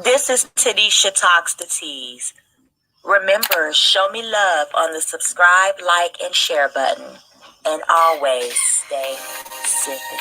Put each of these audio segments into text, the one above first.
This is Tanisha Talks the Tease. Remember, show me love on the subscribe, like, and share button. And always stay sipping.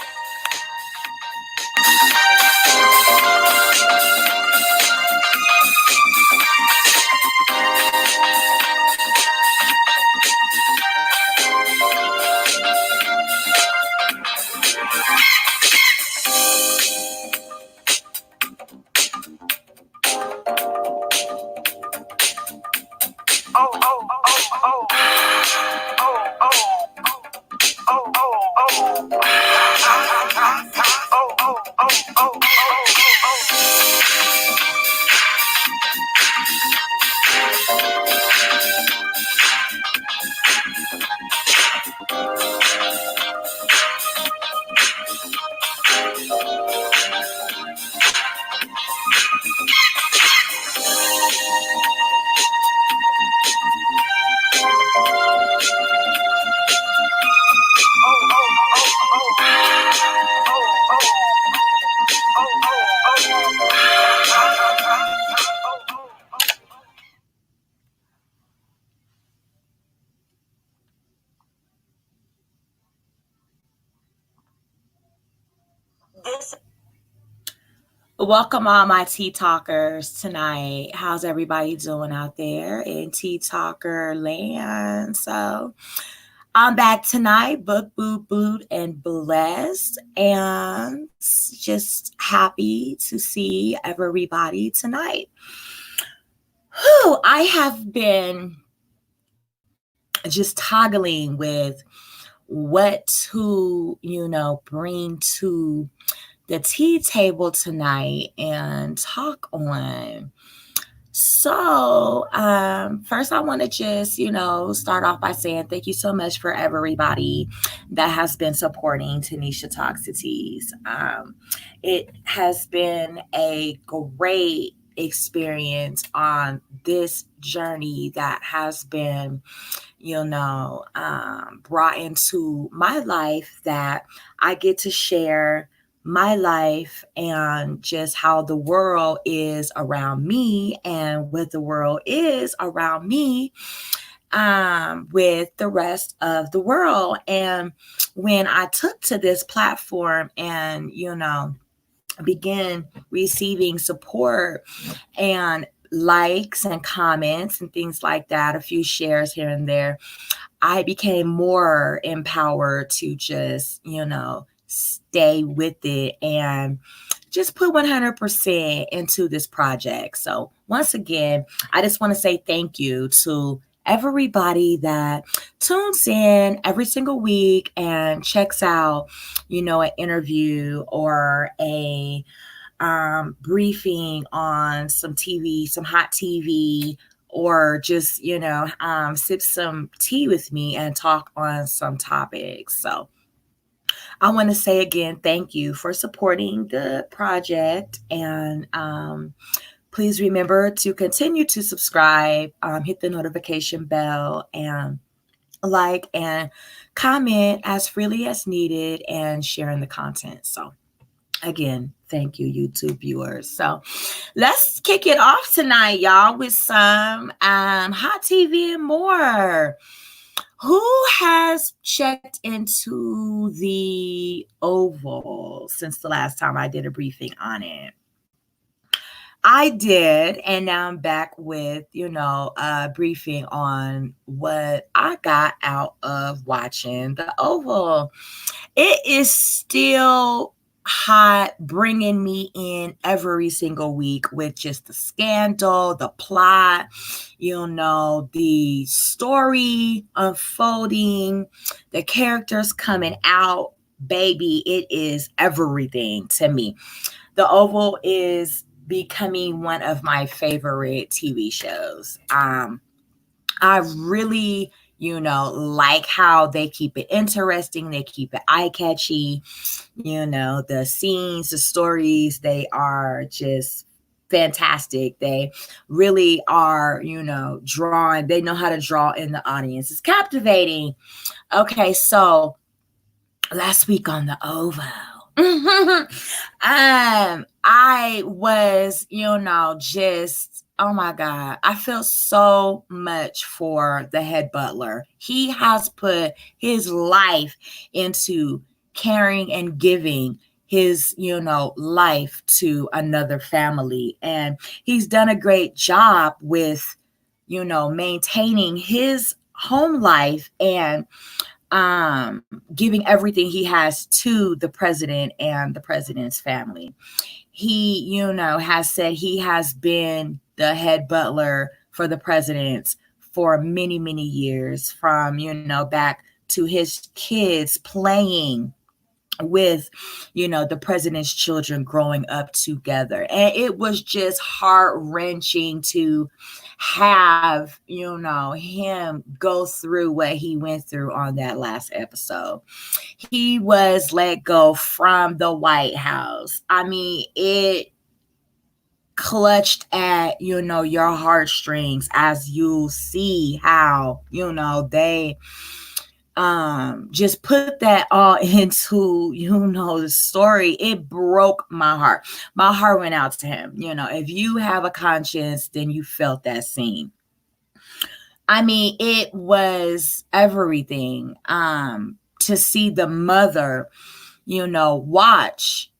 Welcome all my tea talkers tonight. How's everybody doing out there in tea talker land? So I'm back tonight, book, booed, and blessed, and just happy to see everybody tonight. Whew, I have been just toggling with what to, bring to the tea table tonight and talk on. So first I want to just, start off by saying thank you so much for everybody that has been supporting Tanisha Talks to Tease. It has been a great experience on this journey that has been, brought into my life, that I get to share my life and just how the world is around me and what the world is around me with the rest of the world. And when I took to this platform and, began receiving support and likes and comments and things like that, a few shares here and there, I became more empowered to just, stay with it and just put 100% into this project. So once again, I just want to say thank you to everybody that tunes in every single week and checks out, an interview or a briefing on some TV, some hot TV, or just, sip some tea with me and talk on some topics. So I want to say again, thank you for supporting the project. And please remember to continue to subscribe, hit the notification bell, and like and comment as freely as needed, and sharing the content. So again, thank you, YouTube viewers. So let's kick it off tonight, y'all, with some hot TV and more. Who has checked into the Oval since the last time I did a briefing on it? I did, and now I'm back with, a briefing on what I got out of watching the Oval. It is still hot, bringing me in every single week with just the scandal, the plot, the story unfolding, the characters coming out. Baby, it is everything to me. The Oval is becoming one of my favorite TV shows. I really, like how they keep it interesting. They keep it eye-catchy. The scenes, the stories, they are just fantastic. They really are, drawing. They know how to draw in the audience. It's captivating. Okay, so last week on the Oval, I was, just, oh my God, I feel so much for the head butler. He has put his life into caring and giving his, life to another family. And he's done a great job with, maintaining his home life and giving everything he has to the president and the president's family. He, has said he has been the head butler for the presidents for many, many years, from, back to his kids playing with, the president's children growing up together. And it was just heart-wrenching to have, him go through what he went through on that last episode. He was let go from the White House. I mean, it clutched at, your heartstrings, as you see how, they just put that all into, the story. It broke my heart. My heart went out to him. If you have a conscience, then you felt that scene. I mean, it was everything. To see the mother, watch,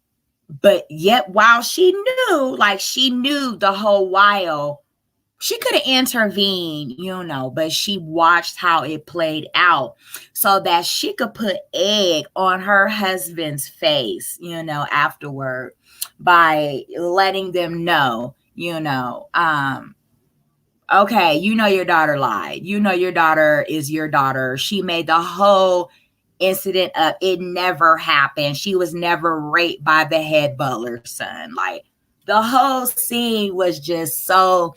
but yet while she knew the whole while, she could have intervened, but she watched how it played out so that she could put egg on her husband's face, afterward, by letting them know, okay, your daughter lied. Your daughter is your daughter. She made the whole incident up. It never happened. She was never raped by the head butler's son. Like, the whole scene was just so,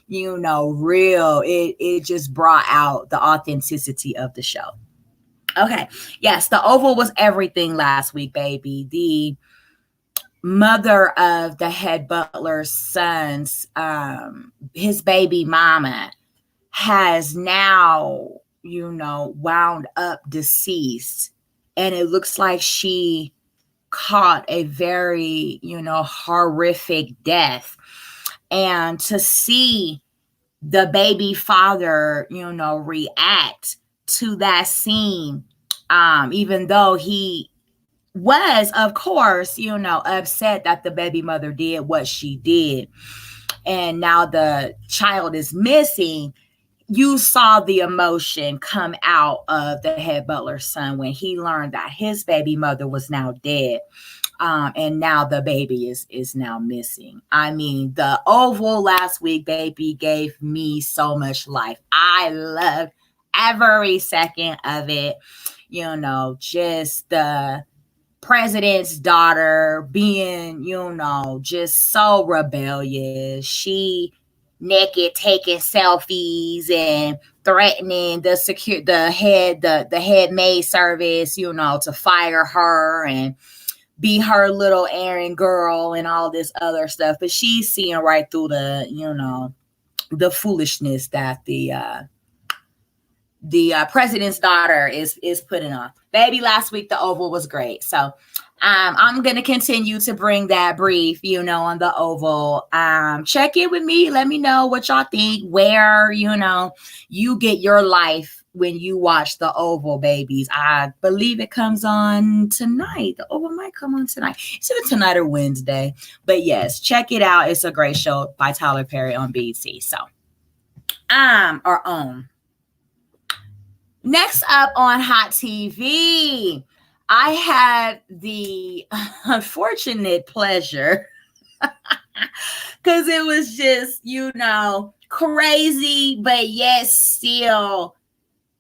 real. It just brought out the authenticity of the show. Okay. Yes, the Oval was everything last week, baby. The mother of the head butler's son's, his baby mama, has now, wound up deceased. And it looks like she caught a very, horrific death. And to see the baby father, react to that scene, even though he was, of course, upset that the baby mother did what she did, and now the child is missing, you saw the emotion come out of the head butler's son when he learned that his baby mother was now dead. And now the baby is now missing. I mean, the Oval last week, baby, gave me so much life. I loved every second of it. Just the president's daughter being, just so rebellious. She naked, taking selfies and threatening the head maid service, to fire her and be her little errand girl and all this other stuff. But she's seeing right through the foolishness that the president's daughter is putting on. Baby, last week the Oval was great. So I'm going to continue to bring that brief, on the Oval. Check in with me. Let me know what y'all think, where, you get your life when you watch the Oval, babies. I believe it comes on tonight. The Oval might come on tonight. It's either tonight or Wednesday. But yes, check it out. It's a great show by Tyler Perry on BET. So, or on. Next up on Hot TV, I had the unfortunate pleasure, because it was just, crazy, but yet still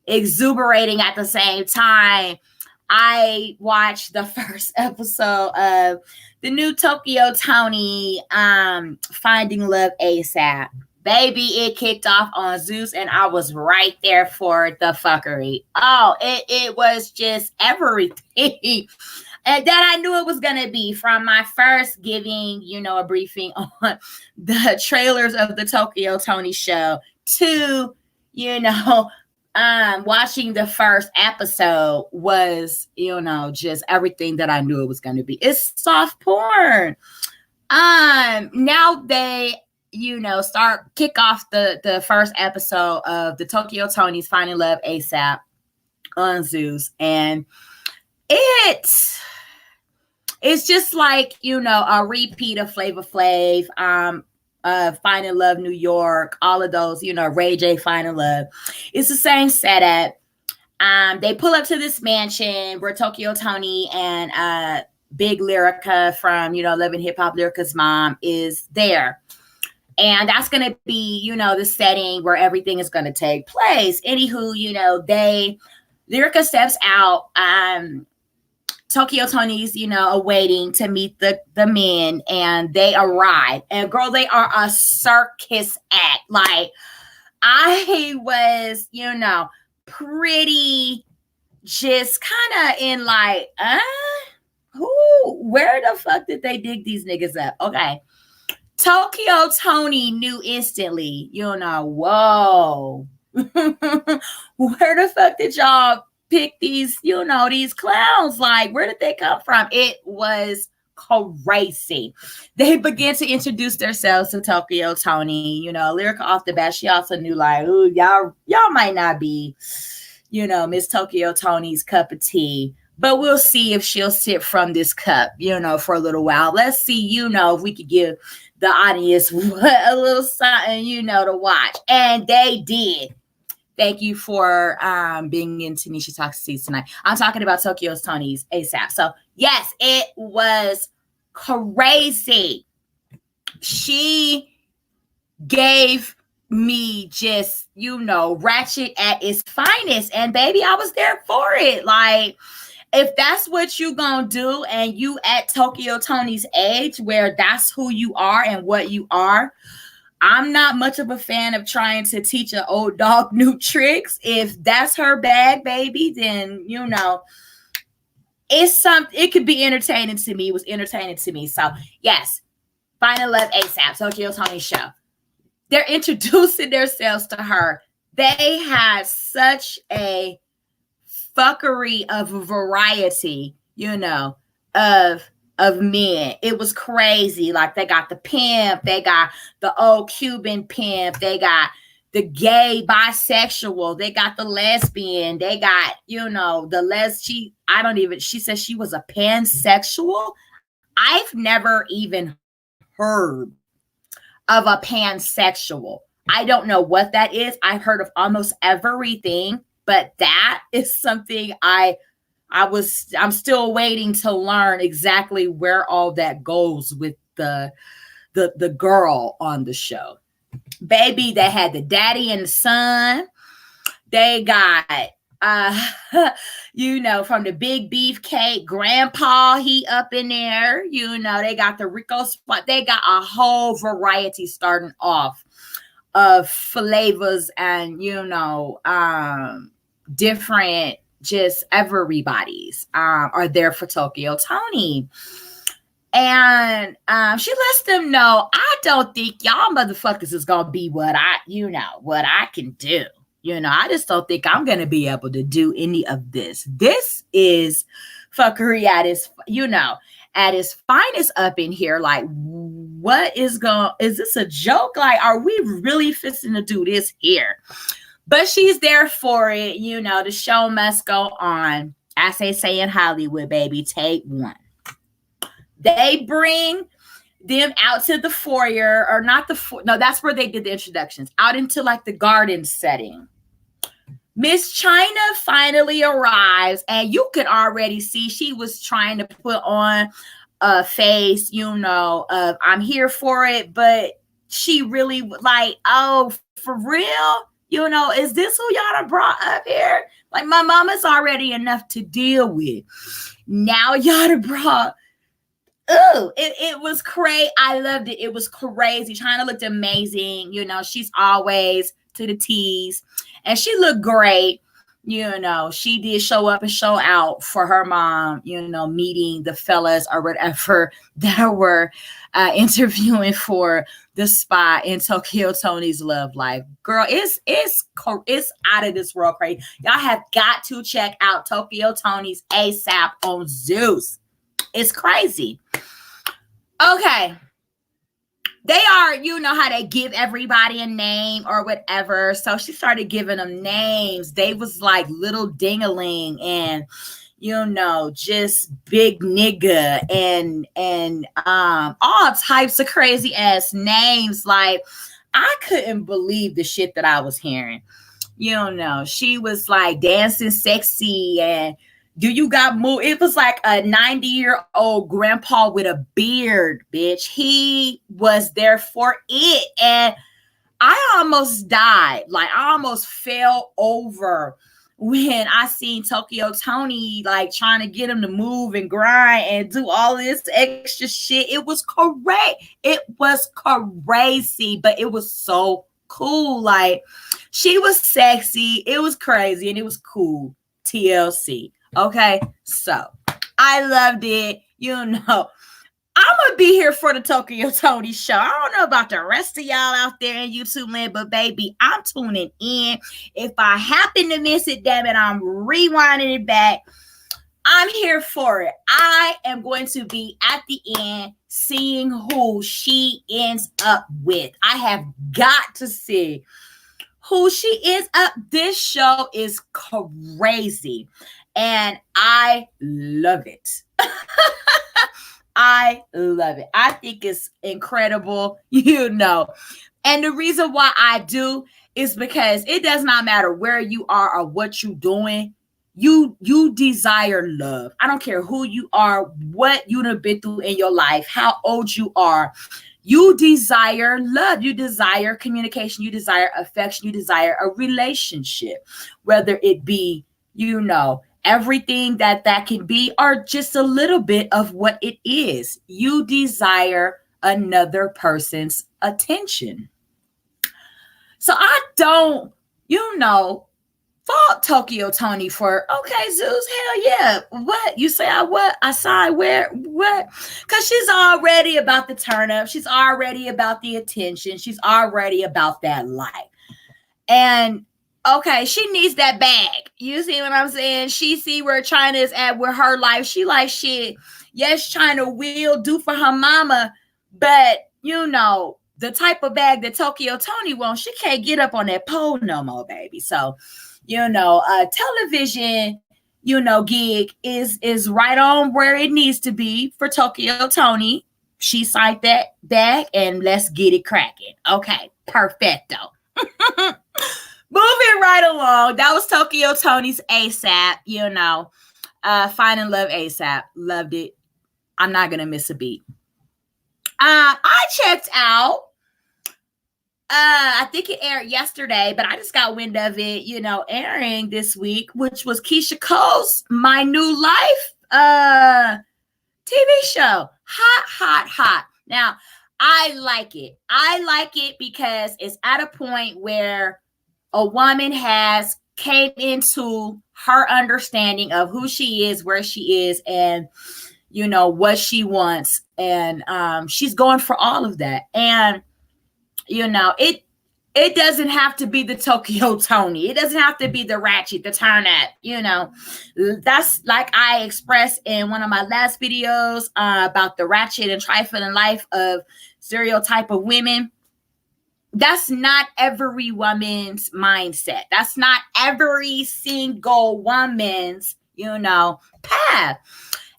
exuberating at the same time. I watched the first episode of the new Toni Finding Love ASAP. Baby, it kicked off on Zeus, and I was right there for the fuckery. Oh, it was just everything. And that I knew it was going to be, from my first giving, a briefing on the trailers of the Toni show to, watching the first episode was, just everything that I knew it was going to be. It's soft porn. Now they, kick off the first episode of the Tokyo Tony's Finding Love ASAP on Zeus, and it's just like, a repeat of Flavor Flav, Finding Love New York, all of those, Ray J Finding Love. It's the same setup. They pull up to this mansion where Tokyo Toni and Big Lyrica from, Love and Hip Hop, Lyrica's mom, is there. And that's going to be, the setting where everything is going to take place. Anywho, Lyrica steps out. Tokyo Tony's, awaiting to meet the men, and they arrive. And girl, they are a circus act. Like, I was, pretty just kind of in like, where the fuck did they dig these niggas up? Okay. Tokyo Toni knew instantly, whoa. Where the fuck did y'all pick these, these clowns? Like, where did they come from? It was crazy. They began to introduce themselves to Tokyo Toni. Lyrica off the bat, she also knew, like, ooh, y'all might not be, Miss Tokyo Toni's cup of tea. But we'll see if she'll sip from this cup, for a little while. Let's see, if we could give the audience a little something, to watch. And they did. Thank you for being in Tanisha Talks Seats tonight. I'm talking about Tokyo Toni's ASAP. So, yes, it was crazy. She gave me just, ratchet at its finest. And, baby, I was there for it. Like, if that's what you gonna do, and you at Tokyo Toni's age where that's who you are and what you are, I'm not much of a fan of trying to teach an old dog new tricks. If that's her bag, baby, then, it could be entertaining to me. It was entertaining to me. So, yes, Finding Love ASAP, Tokyo Toni's show. They're introducing themselves to her. They had such a fuckery of variety, of men. It was crazy. Like, they got the pimp, they got the old Cuban pimp, they got the gay bisexual, they got the lesbian, they got, she said she was a pansexual. I've never even heard of a pansexual. I don't know what that is. I've heard of almost everything, but that is something I'm still waiting to learn exactly where all that goes with the girl on the show. Baby, they had the daddy and the son. They got from the big beefcake, grandpa, he up in there. They got the Rico spot. They got a whole variety starting off of flavors and different, just everybody's are there for Tokyo Toni. And she lets them know, I don't think y'all motherfuckers is gonna be what I can do. I just don't think I'm gonna be able to do any of this. This is fuckery at its finest up in here. Like, what is this a joke? Like, are we really fixing to do this here? But she's there for it. The show must go on. As they say in Hollywood, baby, take one. They bring them out to the foyer, or not no, that's where they did the introductions, out into like the garden setting. Miss China finally arrives, and you could already see she was trying to put on a face, of I'm here for it, but she really like, oh, for real? Is this who y'all done brought up here? Like, my mama's already enough to deal with. Now y'all done brought, it was crazy. I loved it. It was crazy. China looked amazing. She's always to the T's, and she looked great. She did show up and show out for her mom, meeting the fellas or whatever that were interviewing for the spot in Tokyo Toni's love life. Girl, it's out of this world crazy. Y'all have got to check out Tokyo Toni's ASAP on Zeus. It's crazy. Okay. They are, how they give everybody a name or whatever. So she started giving them names. They was like little ding-a-ling and, just big nigga and all types of crazy ass names. Like, I couldn't believe the shit that I was hearing. She was like dancing sexy and do you got moved? It was like a 90-year-old grandpa with a beard, bitch. He was there for it. And I almost died. Like, I almost fell over when I seen Tokyo Toni, like, trying to get him to move and grind and do all this extra shit. It was correct. It was crazy, but it was so cool. Like, she was sexy. It was crazy and it was cool. TLC. Okay, so I loved it. I'm gonna be here for the Tokyo Toni show. I don't know about the rest of y'all out there in YouTube land, but baby, I'm tuning in. If I happen to miss it, damn it, I'm rewinding it back. I'm here for it. I am going to be at the end seeing who she ends up with. I have got to see who she ends up. This show is crazy. And I love it. I love it. I think it's incredible, And the reason why I do is because it does not matter where you are or what you're doing. You desire love. I don't care who you are, what you have been through in your life, how old you are. You desire love. You desire communication. You desire affection. You desire a relationship, whether it be, everything that can be, or just a little bit of what it is. You desire another person's attention. So I don't, fault Tokyo Toni for, okay, Zeus, hell yeah. What? You say I signed where? What? Because she's already about the turn up. She's already about the attention. She's already about that life. And okay, she needs that bag. You see what I'm saying? She see where China is at with her life. She like, shit, yes, China will do for her mama, but, the type of bag that Tokyo Toni wants, she can't get up on that pole no more, baby. So, a television, gig is right on where it needs to be for Tokyo Toni. She signed that bag and let's get it cracking. Okay, perfecto. Moving right along, that was Tokyo Toni's ASAP, Find and Love ASAP. Loved it. I'm not going to miss a beat. I checked out, I think it aired yesterday, but I just got wind of it, airing this week, which was Keyshia Cole's My New Life TV show. Hot. Now, I like it. I like it because it's at a point where a woman has came into her understanding of who she is, where she is, and, what she wants. And she's going for all of that. And, it doesn't have to be the Tokyo Toni. It doesn't have to be the ratchet, the turn up, That's like I expressed in one of my last videos about the ratchet and trifling life of stereotype of women. That's not every woman's mindset. That's not every single woman's, path.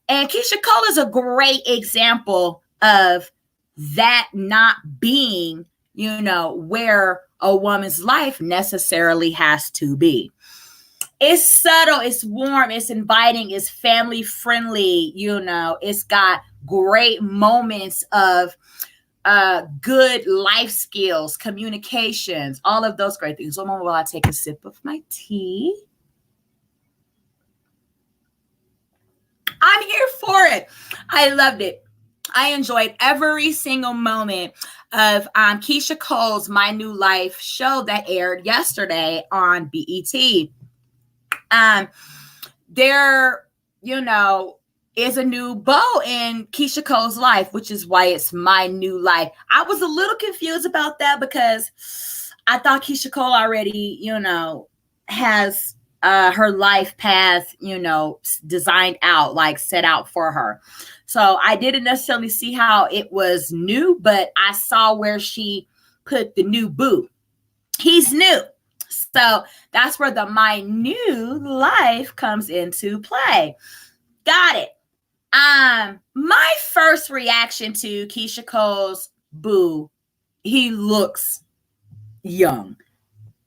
And Keyshia Cole is a great example of that not being, where a woman's life necessarily has to be. It's subtle, it's warm, it's inviting, it's family friendly, it's got great moments of good life skills, communications, all of those great things. So while I take a sip of my tea. I'm here for it. I loved it. I enjoyed every single moment of Keyshia Cole's My New Life show that aired yesterday on BET. Um, there, is a new bow in Keyshia Cole's life, which is why it's my new life. I was a little confused about that because I thought Keyshia Cole already, has her life path, designed out, like set out for her. So I didn't necessarily see how it was new, but I saw where she put the new boo. He's new. So that's where the my new life comes into play. Got it. My first reaction to Keyshia Cole's boo, he looks young.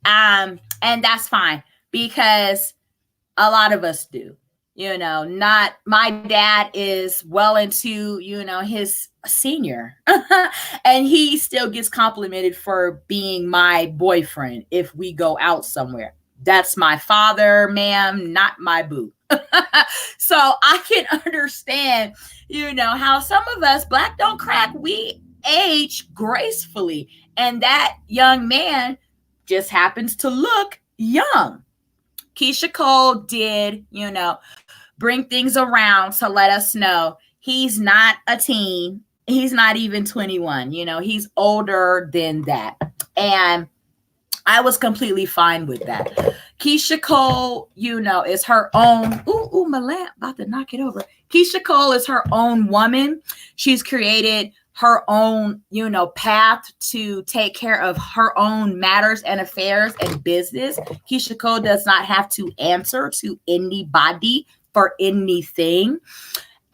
And that's fine because a lot of us do. Not my dad is well into, his senior and he still gets complimented for being my boyfriend if we go out somewhere. That's my father, ma'am, not my boo. So I can understand, how some of us, black don't crack, we age gracefully. And that young man just happens to look young. Keyshia Cole did, bring things around to let us know he's not a teen. He's not even 21. He's older than that. And I was completely fine with that. Keyshia Cole, is her own. Ooh, my lamp about to knock it over. Keyshia Cole is her own woman. She's created her own, path to take care of her own matters and affairs and business. Keyshia Cole does not have to answer to anybody for anything.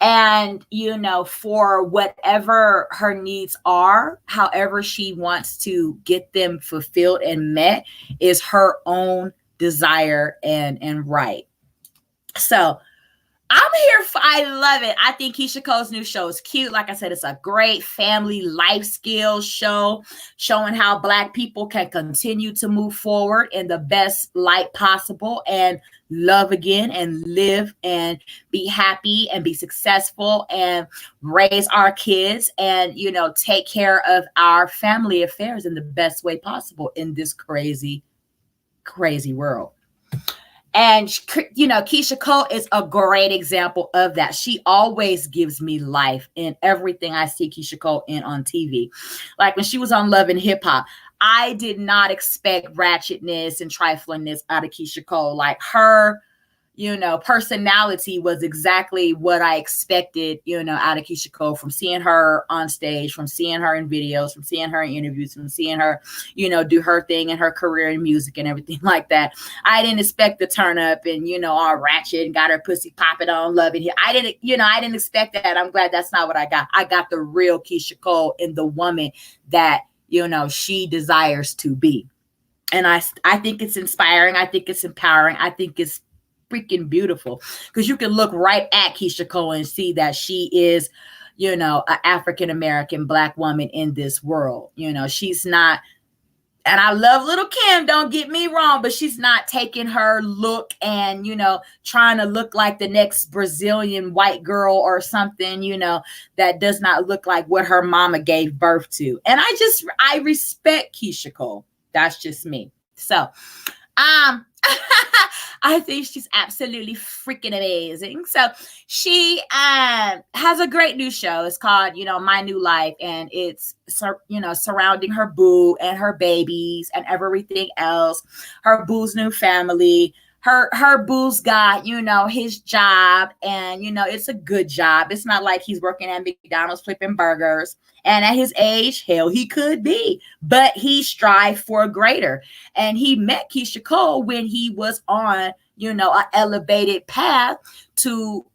And, for whatever her needs are, however she wants to get them fulfilled and met is her own desire and right. So I'm here I love it. I think Keyshia Cole's new show is cute. Like I said, it's a great family life skills show showing how Black people can continue to move forward in the best light possible and love again and live and be happy and be successful and raise our kids and, take care of our family affairs in the best way possible in this crazy, crazy world. And, Keyshia Cole is a great example of that. She always gives me life in everything I see Keyshia Cole in on TV. Like when she was on Love and Hip Hop, I did not expect ratchetness and triflingness out of Keyshia Cole. Like her, personality was exactly what I expected, out of Keyshia Cole from seeing her on stage, from seeing her in videos, from seeing her in interviews, from seeing her, do her thing in her career in music and everything like that. I didn't expect the turn up and, all ratchet and got her pussy popping on Love It Here. I didn't expect that. I'm glad that's not what I got. I got the real Keyshia Cole in the woman that, she desires to be. And I think it's inspiring. I think it's empowering. I think it's freaking beautiful because you can look right at Keyshia Cole and see that she is, an African-American Black woman in this world. She's not, and I love Little Kim, don't get me wrong, but she's not taking her look and, trying to look like the next Brazilian white girl or something, that does not look like what her mama gave birth to. And I respect Keyshia Cole. That's just me. So, I think she's absolutely freaking amazing. So she has a great new show. It's called, My New Life. And it's, surrounding her boo and her babies and everything else. Her boo's new family. Her boo's got, his job. And, it's a good job. It's not like he's working at McDonald's flipping burgers. And at his age, hell, he could be. But he strived for greater. And he met Keyshia Cole when he was on, an elevated path to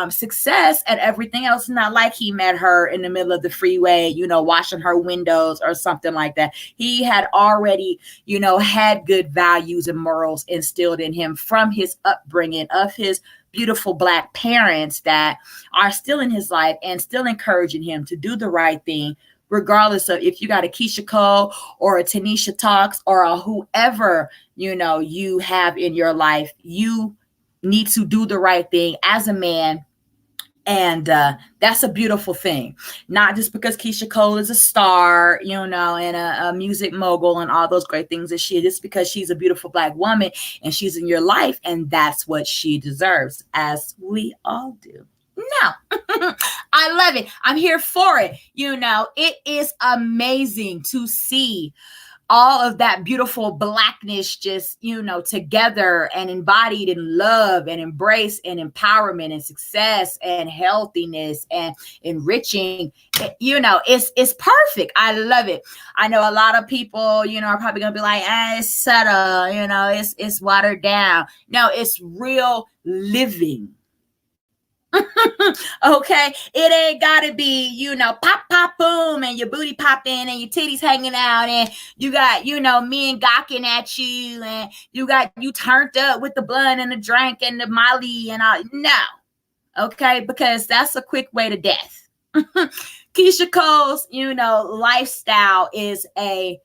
success and everything else. Not like he met her in the middle of the freeway, washing her windows or something like that. He had already, had good values and morals instilled in him from his upbringing of his beautiful Black parents that are still in his life and still encouraging him to do the right thing, regardless of if you got a Keyshia Cole or a Tanisha Talks or a whoever, you have in your life. You need to do the right thing as a man And that's a beautiful thing. Not just because Keyshia Cole is a star, and a music mogul and all those great things that she is, just because she's a beautiful Black woman and she's in your life, and that's what she deserves, as we all do. No, I love it. I'm here for it. It is amazing to see all of that beautiful Blackness just, together and embodied in love and embrace and empowerment and success and healthiness and enriching. It's perfect. I love it. I know a lot of people, are probably gonna be like, it's subtle, it's watered down. No, it's real living. Okay, it ain't gotta be, pop, pop, boom, and your booty popping and your titties hanging out, and you got, men gawking at you, and you got you turned up with the blunt and the drink and the Molly and all. No, okay, because that's a quick way to death. Keyshia Cole's, lifestyle is a,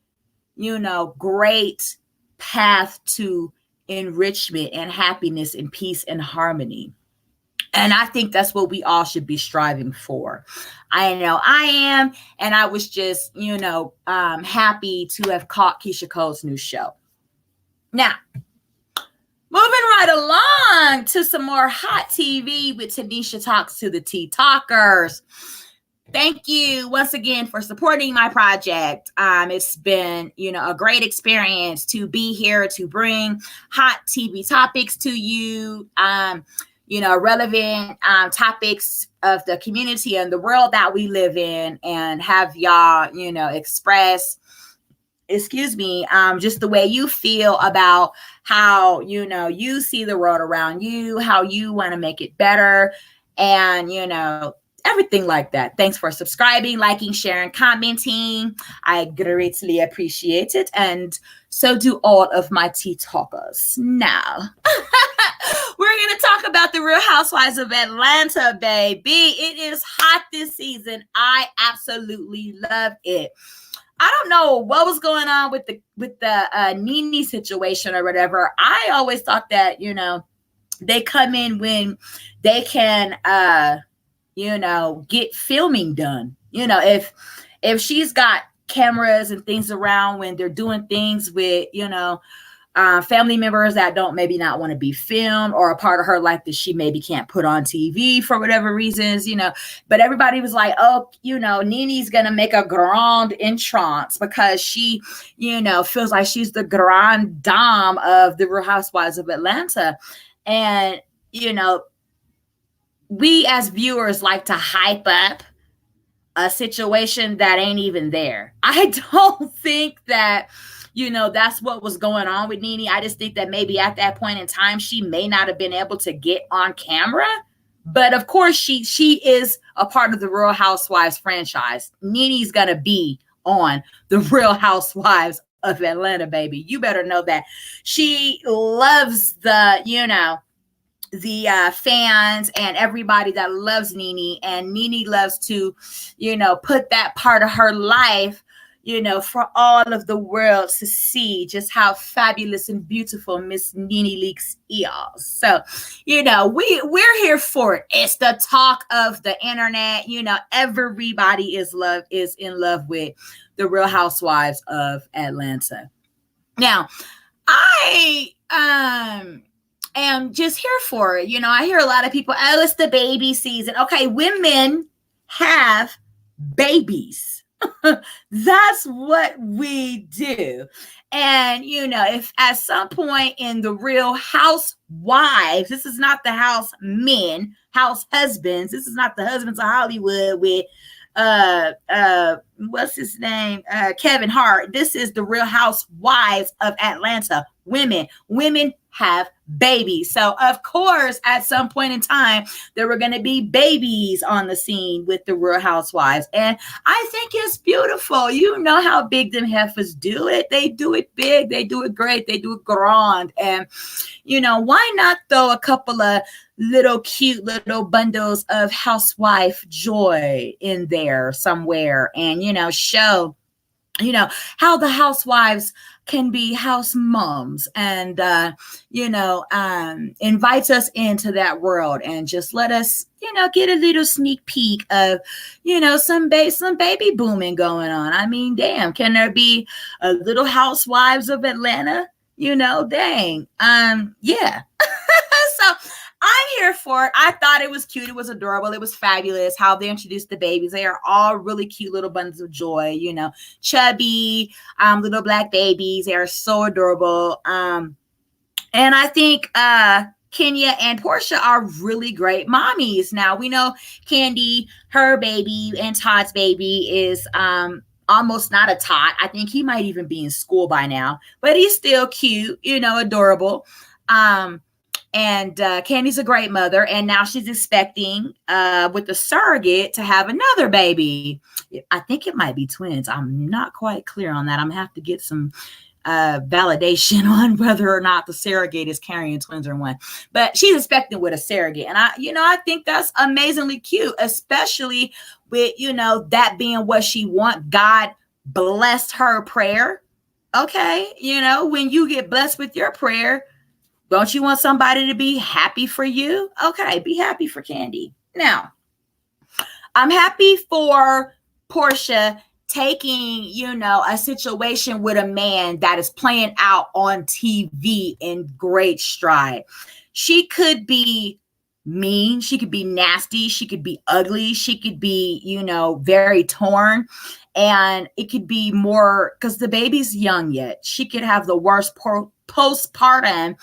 great path to enrichment and happiness and peace and harmony. And I think that's what we all should be striving for. I know I am. And I was just, happy to have caught Keyshia Cole's new show. Now, moving right along to some more hot TV with Tanisha Talks to the Tea Talkers. Thank you once again for supporting my project. It's been, a great experience to be here to bring hot TV topics to you. Relevant topics of the community and the world that we live in, and have y'all, express, just the way you feel about how, you see the world around you, how you want to make it better, and, everything like that. Thanks for subscribing, liking, sharing, commenting. I greatly appreciate it. And so do all of my tea talkers. Now, we're going to talk about the Real Housewives of Atlanta, baby. It is hot this season. I absolutely love it. I don't know what was going on with the Nene situation or whatever. I always thought that, they come in when they can, get filming done. If she's got cameras and things around when they're doing things with, family members that don't maybe not want to be filmed, or a part of her life that she maybe can't put on TV for whatever reasons, but everybody was like, oh, Nene's going to make a grand entrance because she, feels like she's the grand dame of the Real Housewives of Atlanta. And, we as viewers like to hype up a situation that ain't even there. I don't think that, that's what was going on with Nene. I just think that maybe at that point in time, she may not have been able to get on camera. But of course, she is a part of the Real Housewives franchise. Nene's going to be on the Real Housewives of Atlanta, baby. You better know that. She loves the fans and everybody that loves Nene, and Nene loves to, put that part of her life, for all of the world to see just how fabulous and beautiful Miss Nene Leakes is. So, we're here for it. It's the talk of the internet. Everybody is in love with the Real Housewives of Atlanta. Now, I am just here for it. I hear a lot of people, oh, it's the baby season. Okay, women have babies. That's what we do. And, if at some point in the Real Housewives, this is not the house men, house husbands. This is not the husbands of Hollywood with what's his name? Kevin Hart. This is the Real Housewives of Atlanta. Women have babies. So of course, at some point in time, there were going to be babies on the scene with the Real Housewives. And I think it's beautiful. You know how big them heifers do it. They do it big. They do it great. They do it grand. And, why not throw a couple of cute little bundles of housewife joy in there somewhere and, show, how the housewives can be house moms and, invites us into that world and just let us, get a little sneak peek of, some baby booming going on. I mean, damn, can there be a little Housewives of Atlanta? Dang. Yeah. So I'm here for it. I thought it was cute. It was adorable. It was fabulous how they introduced the babies. They are all really cute little bundles of joy, chubby, little black babies. They are so adorable. And I think Kenya and Portia are really great mommies. Now we know Candy, her baby, and Todd's baby is almost not a tot. I think he might even be in school by now, but he's still cute, adorable. And Candy's a great mother, and now she's expecting with the surrogate to have another baby. I think it might be twins. I'm not quite clear on that. I'm gonna have to get some validation on whether or not the surrogate is carrying twins or one. But she's expecting with a surrogate, and I think that's amazingly cute, especially with that being what she wants. God blessed her prayer. Okay, when you get blessed with your prayer, don't you want somebody to be happy for you? Okay, be happy for Candy. Now, I'm happy for Portia taking, a situation with a man that is playing out on TV in great stride. She could be mean. She could be nasty. She could be ugly. She could be, very torn. And it could be more because the baby's young yet. She could have the worst postpartum,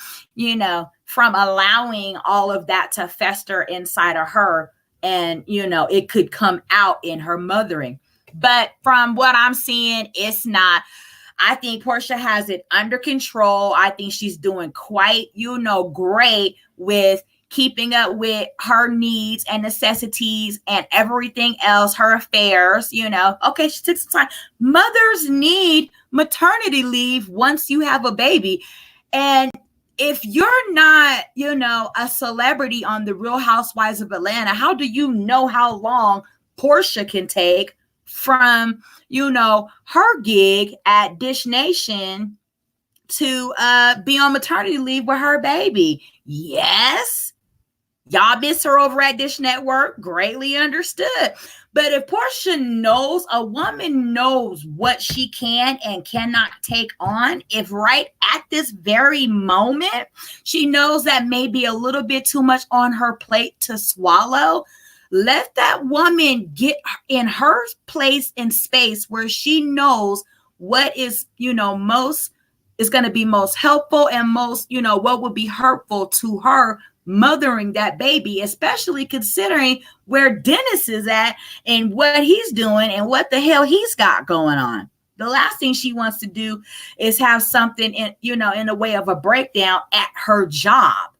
from allowing all of that to fester inside of her. And, it could come out in her mothering. But from what I'm seeing, it's not. I think Portia has it under control. I think she's doing quite, great with keeping up with her needs and necessities and everything else, her affairs, Okay, she took some time. Mothers need maternity leave once you have a baby. And if you're not, a celebrity on the Real Housewives of Atlanta, how do you know how long Portia can take from, her gig at Dish Nation to be on maternity leave with her baby? Yes. Y'all miss her over at Dish Network. Greatly understood. But if Portia knows, a woman knows what she can and cannot take on, if right at this very moment, she knows that may be a little bit too much on her plate to swallow, let that woman get in her place and space where she knows what is, most is going to be most helpful and most, what would be hurtful to her mothering that baby, especially considering where Dennis is at and what he's doing and what the hell he's got going on. The last thing she wants to do is have something in, in the way of a breakdown at her job.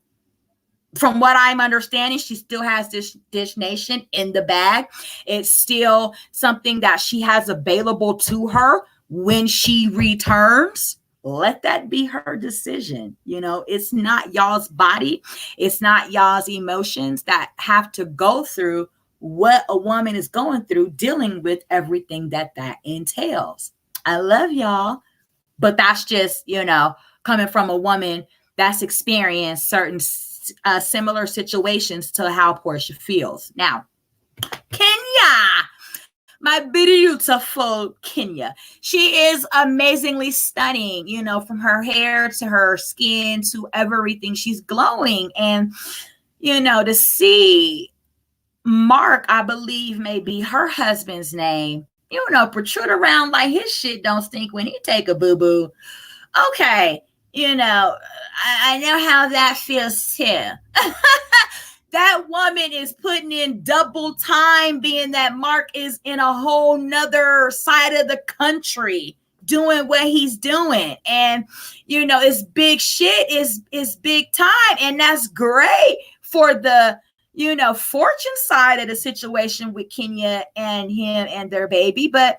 From what I'm understanding, she still has this Dish Nation in the bag. It's still something that she has available to her when she returns. Let that be her decision. It's not y'all's body. It's not y'all's emotions that have to go through what a woman is going through, dealing with everything that entails. I love y'all, but that's just, coming from a woman that's experienced certain similar situations to how Portia feels. Now, Kenya. My beautiful Kenya. She is amazingly stunning, from her hair to her skin to everything. She's glowing. And, to see Mark, I believe may be her husband's name, protrude around like his shit don't stink when he take a boo-boo. Okay, I know how that feels too. That woman is putting in double time, being that Mark is in a whole nother side of the country doing what he's doing. And, it's big shit, is big time. And that's great for the, fortune side of the situation with Kenya and him and their baby. But,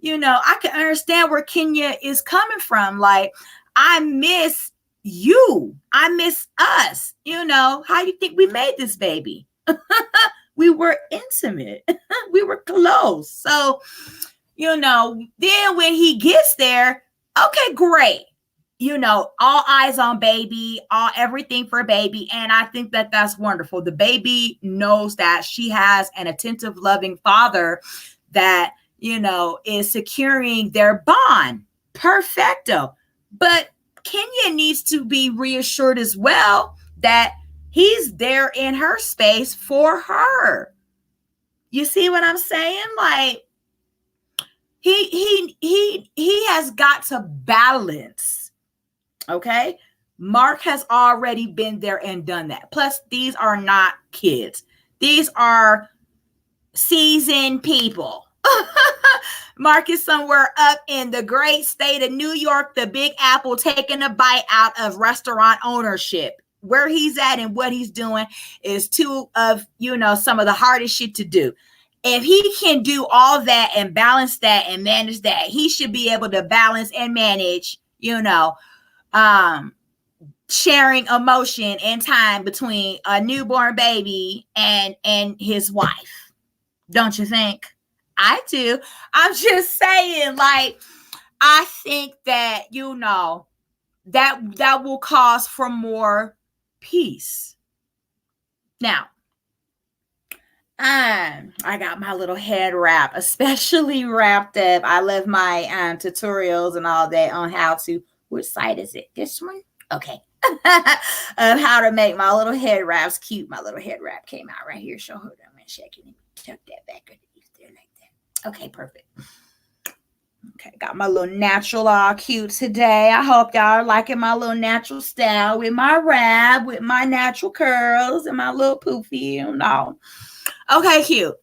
I can understand where Kenya is coming from. Like, I miss you. I miss us. How you think we made this baby? We were intimate. We were close. So, then when he gets there, Okay, great. All eyes on baby, all everything for baby. And I think that that's wonderful. The baby knows that she has an attentive, loving father that, is securing their bond. Perfecto. But Kenya needs to be reassured as well that he's there in her space for her. You see what I'm saying? Like, he has got to balance. Okay. Mark has already been there and done that. Plus, these are not kids. These are seasoned people. Mark is somewhere up in the great state of New York, the Big Apple, taking a bite out of restaurant ownership. Where he's at and what he's doing is two of, some of the hardest shit to do. If he can do all that and balance that and manage that, he should be able to balance and manage, sharing emotion and time between a newborn baby and his wife. Don't you think? I do. I'm just saying, like, I think that, that will cause for more peace. Now, I got my little head wrap, especially wrapped up. I love my tutorials and all that on how to, which side is it? This one? Okay. Of how to make my little head wraps cute. My little head wrap came out right here. So hold on a second. Tuck that back underneath there like that. Okay, perfect. Okay, got my little natural all cute today. I hope y'all are liking my little natural style with my wrap, with my natural curls and my little poofy, Okay, cute.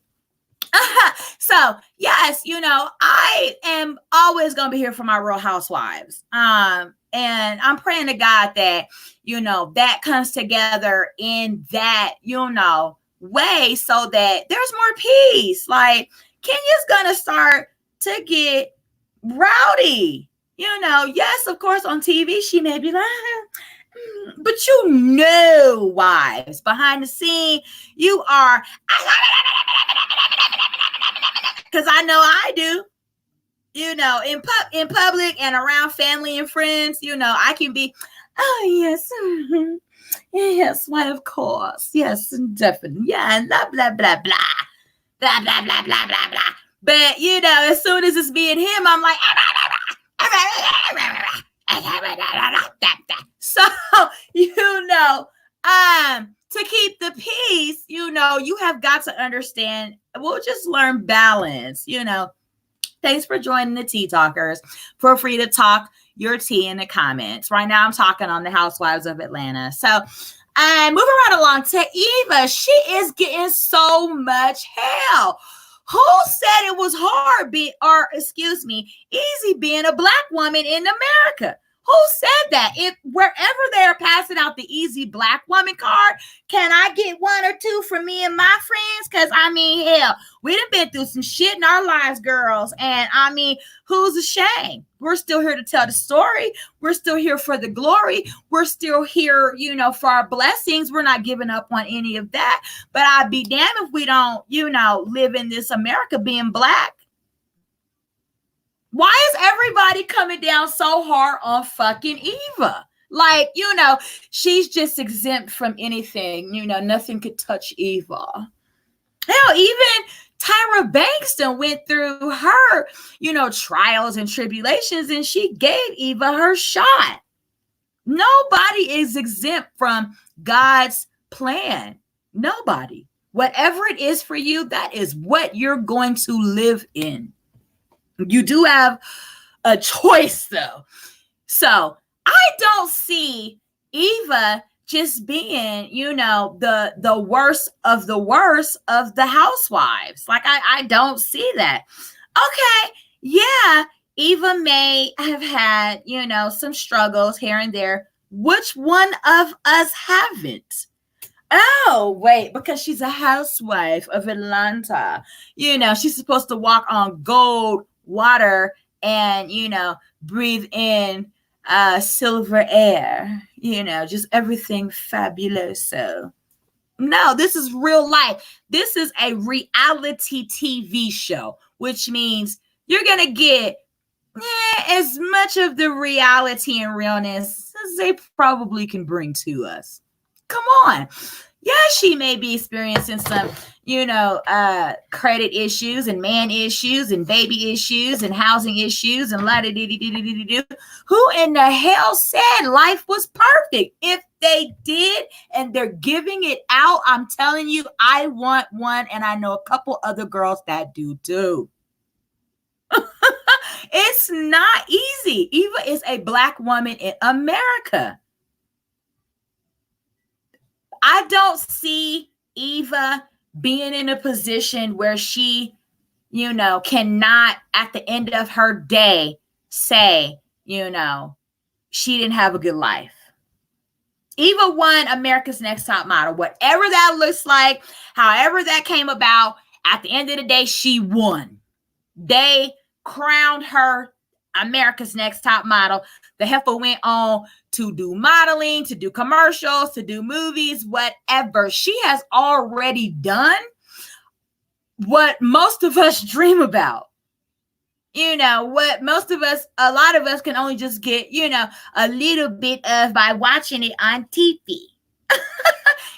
So, yes, I am always going to be here for my Real Housewives. And I'm praying to God that, that comes together in that, way so that there's more peace. Like, Kenya's going to start to get rowdy. Yes, of course, on TV, she may be like, but wives behind the scene, you are, because I know I do, in public and around family and friends, I can be, oh, yes, yes, why, of course, yes, definitely, yeah, and blah, blah, blah, blah, blah, blah, blah, blah, blah, blah. But, as soon as it's me and him, I'm like, so, to keep the peace, you have got to understand, we'll just learn balance, Thanks for joining the Tea Talkers. Feel free to talk your tea in the comments. Right now, I'm talking on the Housewives of Atlanta. So, moving right along to Eva. She is getting so much hell. Who said it was hard easy being a Black woman in America? Who said that? If wherever they're passing out the easy Black woman card, can I get one or two for me and my friends? Because, hell, we done been through some shit in our lives, girls. And, who's ashamed? We're still here to tell the story. We're still here for the glory. We're still here, for our blessings. We're not giving up on any of that. But I'd be damned if we don't, live in this America being Black. Why is everybody coming down so hard on fucking Eva? Like, she's just exempt from anything. Nothing could touch Eva. Hell, even Tyra Bankston went through her, trials and tribulations, and she gave Eva her shot. Nobody is exempt from God's plan. Nobody. Whatever it is for you, that is what you're going to live in. You do have a choice, though. So I don't see Eva just being, the worst of the housewives. Like, I don't see that. Okay, yeah, Eva may have had, some struggles here and there. Which one of us haven't? Oh, wait, because she's a housewife of Atlanta. She's supposed to walk on gold water and, breathe in silver air, just everything fabulous. So no, this is real life. This is a reality TV show, which means you're going to get as much of the reality and realness as they probably can bring to us. Come on. Yeah, she may be experiencing some, credit issues and man issues and baby issues and housing issues and la da dee dee dee dee dee. Who in the hell said life was perfect? If they did and they're giving it out, I'm telling you, I want one, and I know a couple other girls that do too. It's not easy. Eva is a Black woman in America. I don't see Eva being in a position where she, cannot at the end of her day say, she didn't have a good life. Eva won America's Next Top Model. Whatever that looks like, however that came about, at the end of the day, she won. They crowned her America's Next Top Model. The heifer went on to do modeling, to do commercials, to do movies, whatever. She has already done what most of us dream about. What a lot of us can only just get, a little bit of by watching it on TV.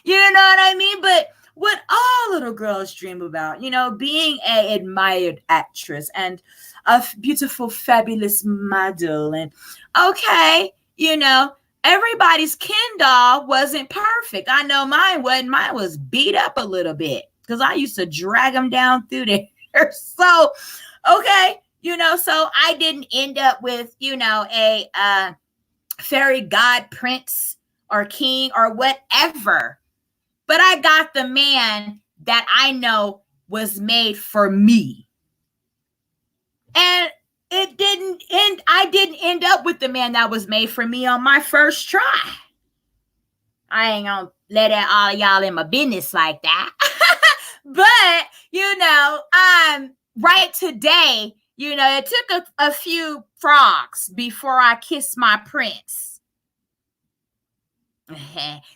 You know what I mean? But what all little girls dream about, being an admired actress and a beautiful, fabulous model. And okay, everybody's Ken doll wasn't perfect. I know mine wasn't. Mine was beat up a little bit because I used to drag them down through there. So, okay, so I didn't end up with, a fairy god prince or king or whatever. But I got the man that I know was made for me. And I didn't end up with the man that was made for me on my first try. I ain't gonna let all of y'all in my business like that. But, right today, it took a few frogs before I kissed my prince.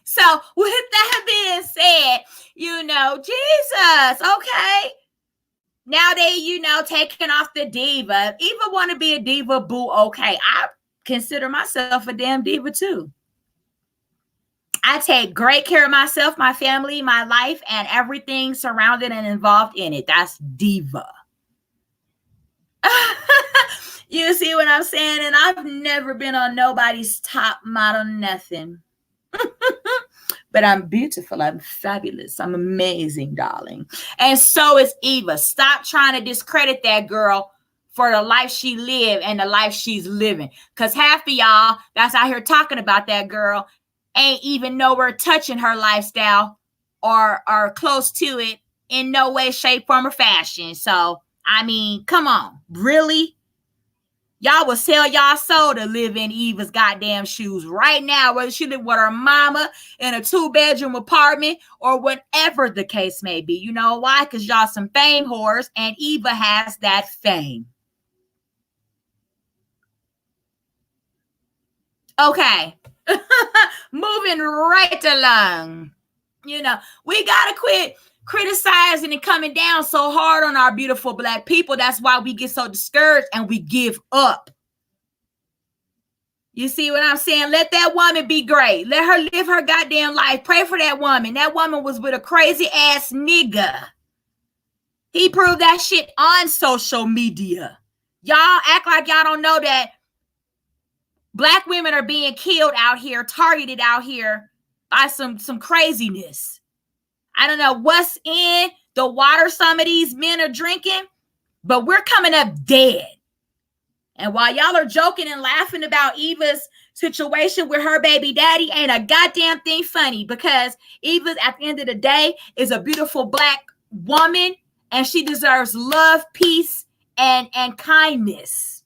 So with that being said, Jesus, okay. Now they, taking off the diva. Eva want to be a diva, boo. Okay, I consider myself a damn diva too. I take great care of myself, my family, my life, and everything surrounded and involved in it. That's diva. You see what I'm saying? And I've never been on nobody's top model, nothing. But I'm beautiful. I'm fabulous. I'm amazing, darling. And so is Eva. Stop trying to discredit that girl for the life she lived and the life she's living. Because half of y'all that's out here talking about that girl ain't even nowhere touching her lifestyle or close to it in no way, shape, form, or fashion. So, I mean, come on. Really? Y'all will sell y'all soul to live in Eva's goddamn shoes right now, whether she live with her mama in a 2-bedroom apartment or whatever the case may be. You know why? Because y'all some fame whores, and Eva has that fame. Okay. Moving right along. We got to quit criticizing and coming down so hard on our beautiful Black people. That's why we get so discouraged and we give up. You see what I'm saying? Let that woman be great. Let her live her goddamn life. Pray for that woman. That woman was with a crazy ass nigga. He proved that shit on social media. Y'all act like y'all don't know that Black women are being killed out here, targeted out here by some craziness. I don't know what's in the water some of these men are drinking, but we're coming up dead. And while y'all are joking and laughing about Eva's situation with her baby daddy, ain't a goddamn thing funny, because Eva, at the end of the day, is a beautiful Black woman, and she deserves love, peace, and kindness,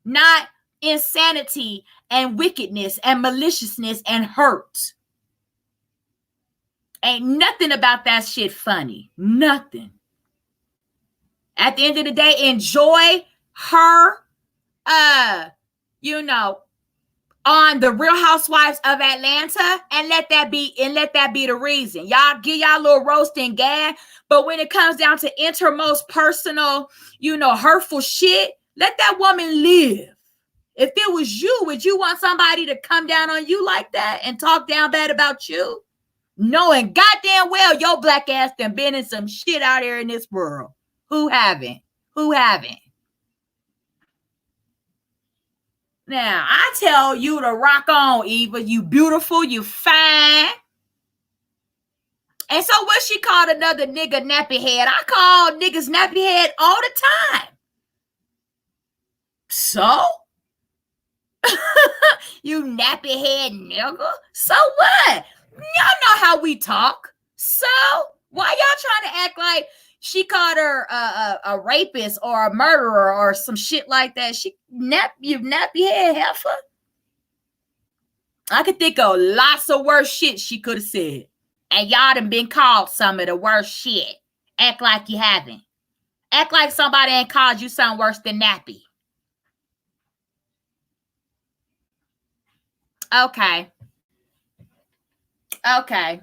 not insanity and wickedness and maliciousness and hurt. Ain't nothing about that shit funny. Nothing. At the end of the day, enjoy her, on the Real Housewives of Atlanta, and let that be the reason. Y'all get y'all little roast and gag, but when it comes down to intermost personal, hurtful shit, Let that woman live. If it was you, would you want somebody to come down on you like that and talk down bad about you? Knowing goddamn well your black ass done been in some shit out here in this world. Who haven't? Who haven't? Now, I tell you to rock on, Eva. You beautiful, you fine. And so what she called another nigga nappy head? I call niggas nappy head all the time. So? You nappy head nigga? So what? Y'all know how we talk. So why y'all trying to act like she called her a rapist or a murderer or some shit like that? You nappy head heifer. I could think of lots of worse shit she could have said. And y'all done been called some of the worst shit. Act like you haven't. Act like somebody ain't called you something worse than nappy. Okay. Okay.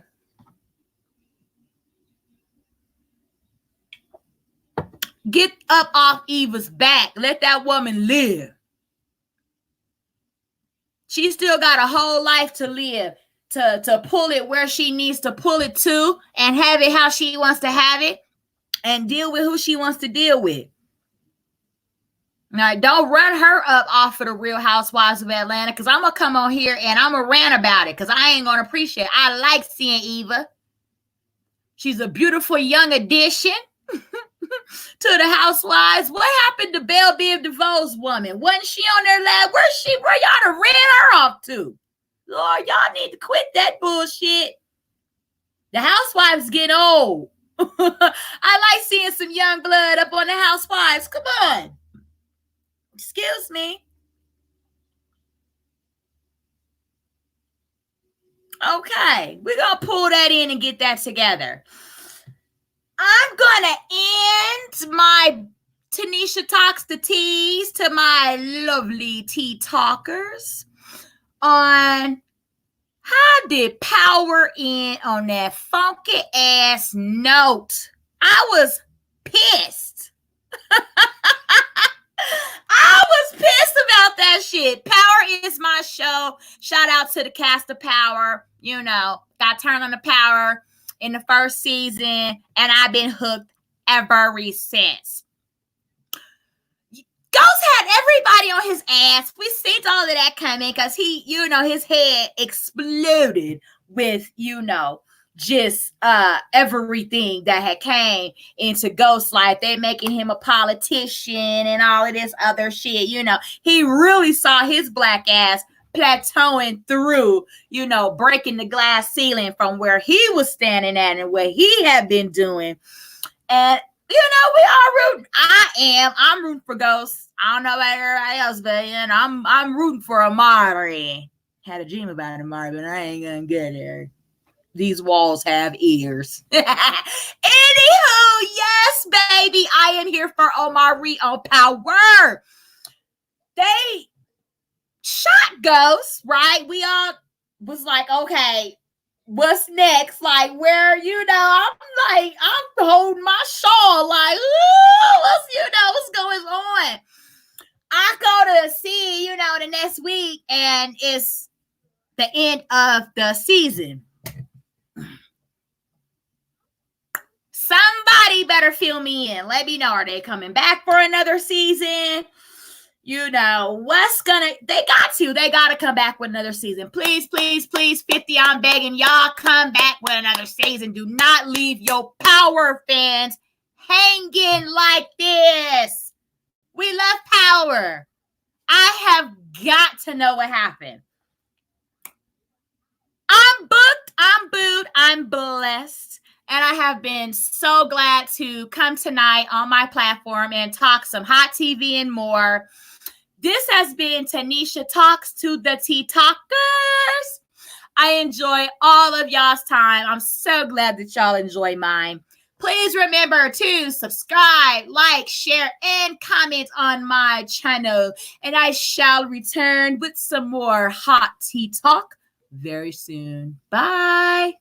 Get up off Eva's back. Let that woman live. She still got a whole life to live, to pull it where she needs to pull it to and have it how she wants to have it and deal with who she wants to deal with. Now, don't run her up off of the Real Housewives of Atlanta, because I'm going to come on here and I'm going to rant about it because I ain't going to appreciate it. I like seeing Eva. She's a beautiful young addition to the Housewives. What happened to Belle Biv DeVoe's woman? Wasn't she on their lab? Where y'all done ran her off to? Lord, y'all need to quit that bullshit. The Housewives get old. I like seeing some young blood up on the Housewives. Come on. Excuse me. Okay, we're going to pull that in and get that together. I'm going to end my Tanisha Talks the Teas to my lovely tea talkers on how did Power end on that funky ass note. I was pissed. I was pissed about that shit. Power is my show. Shout out to the cast of Power. You know, got turned on to Power in the first season, and I've been hooked ever since. Ghost had everybody on his ass. We seen all of that coming because he, you know, his head exploded with, you know, just everything that had came into Ghost's life. They making him a politician and all of this other shit. You know, he really saw his black ass plateauing through, you know, breaking the glass ceiling from where he was standing at and what he had been doing. And, you know, we all rooting. I'm rooting for Ghost. I don't know about everybody else, but, you know, I'm rooting for Amari. Had a dream about Amari, but I ain't gonna get there. These walls have ears. Anywho, yes, baby, I am here for Omari on Power. They shot Ghost, right? We all was like, okay, what's next? Like, where, you know, I'm holding my shawl, like, ooh, what's going on? I go to see, you know, the next week, and it's the end of the season. Somebody better fill me in. Let me know. Are they coming back for another season? You know, they got to come back with another season. Please, please, please, 50, I'm begging y'all, come back with another season. Do not leave your Power fans hanging like this. We love Power. I have got to know what happened. I'm booked, I'm booed, I'm blessed. And I have been so glad to come tonight on my platform and talk some hot TV and more. This has been Tanisha Talks to the Tea Talkers. I enjoy all of y'all's time. I'm so glad that y'all enjoy mine. Please remember to subscribe, like, share, and comment on my channel. And I shall return with some more hot tea talk very soon. Bye.